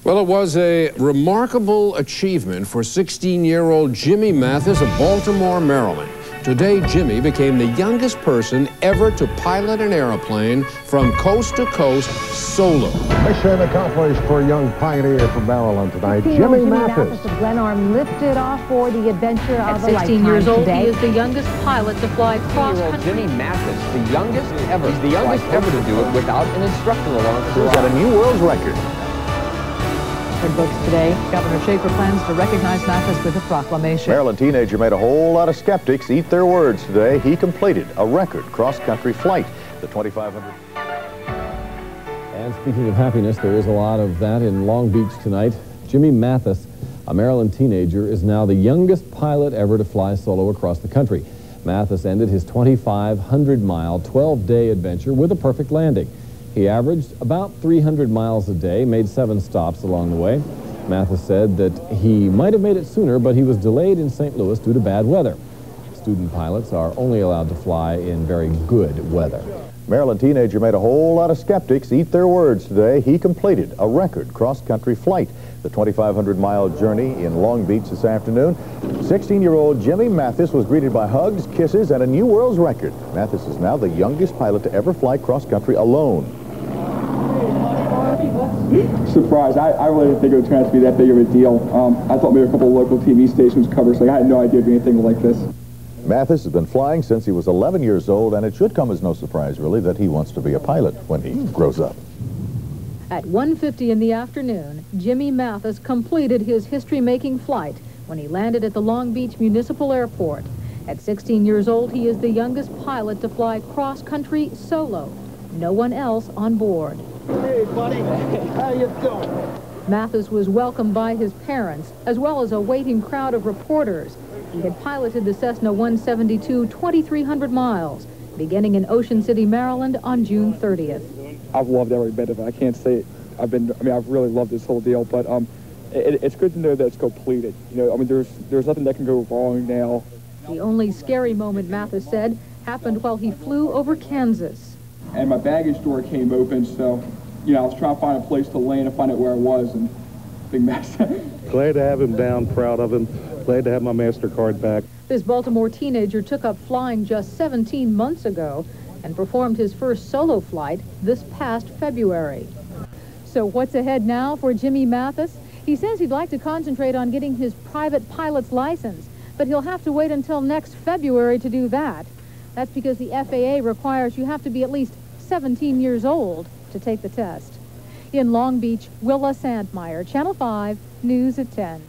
Well, it was a remarkable achievement for 16-year-old Jimmy Mathis of Baltimore, Maryland. Today, Jimmy became the youngest person ever to pilot an airplane from coast to coast solo. Mission accomplished for a young pioneer from Maryland tonight, Jimmy Mathis. of Glenarm lifted off for the adventure of a lifetime. At 16 years old, today. he is the youngest pilot to fly cross-country. Jimmy Mathis, the youngest ever. He's the youngest ever to do it without an instructor along. He's got a new world record. Books today. Governor Schaefer plans to recognize Mathis with a proclamation. Maryland teenager made a whole lot of skeptics eat their words today. He completed a record cross-country flight, the 2,500. And speaking of happiness, there is a lot of that in Long Beach tonight. Jimmy Mathis, a Maryland teenager, is now the youngest pilot ever to fly solo across the country. Mathis ended his 2,500-mile, 12-day adventure with a perfect landing. He averaged about 300 miles a day, made 7 stops along the way. Mathis said that he might have made it sooner, but he was delayed in St. Louis due to bad weather. Student pilots are only allowed to fly in very good weather. Maryland teenager made a whole lot of skeptics eat their words today. He completed a record cross-country flight, the 2,500-mile journey in Long Beach this afternoon. 16-year-old Jimmy Mathis was greeted by hugs, kisses, and a new world's record. Mathis is now the youngest pilot to ever fly cross-country alone. Surprised. I really didn't think it would turn out to be that big of a deal. I thought maybe a couple of local TV stations would cover, so I had no idea it'd be anything like this. Mathis has been flying since he was 11 years old, and it should come as no surprise, really, that he wants to be a pilot when he grows up. At 1:50 in the afternoon, Jimmy Mathis completed his history-making flight when he landed at the Long Beach Municipal Airport. At 16 years old, he is the youngest pilot to fly cross-country solo. No one else on board. Hey, buddy. How you doing? Mathis was welcomed by his parents, as well as a waiting crowd of reporters. He had piloted the Cessna 172 2,300 miles, beginning in Ocean City, Maryland on June 30th. I've loved every bit of it. I can't say it. I've really loved this whole deal, but it's good to know that it's completed. You know, there's nothing that can go wrong now. The only scary moment, Mathis said, happened while he flew over Kansas. And my baggage door came open, so, you know, I was trying to find a place to land and find out where I was, and big mess. Glad to have him down, proud of him. Glad to have my MasterCard back. This Baltimore teenager took up flying just 17 months ago and performed his first solo flight this past February. So what's ahead now for Jimmy Mathis? He says he'd like to concentrate on getting his private pilot's license, but he'll have to wait until next February to do that. That's because the FAA requires you have to be at least 17 years old to take the test. In Long Beach, Willa Sandmeyer, Channel 5 News at 10.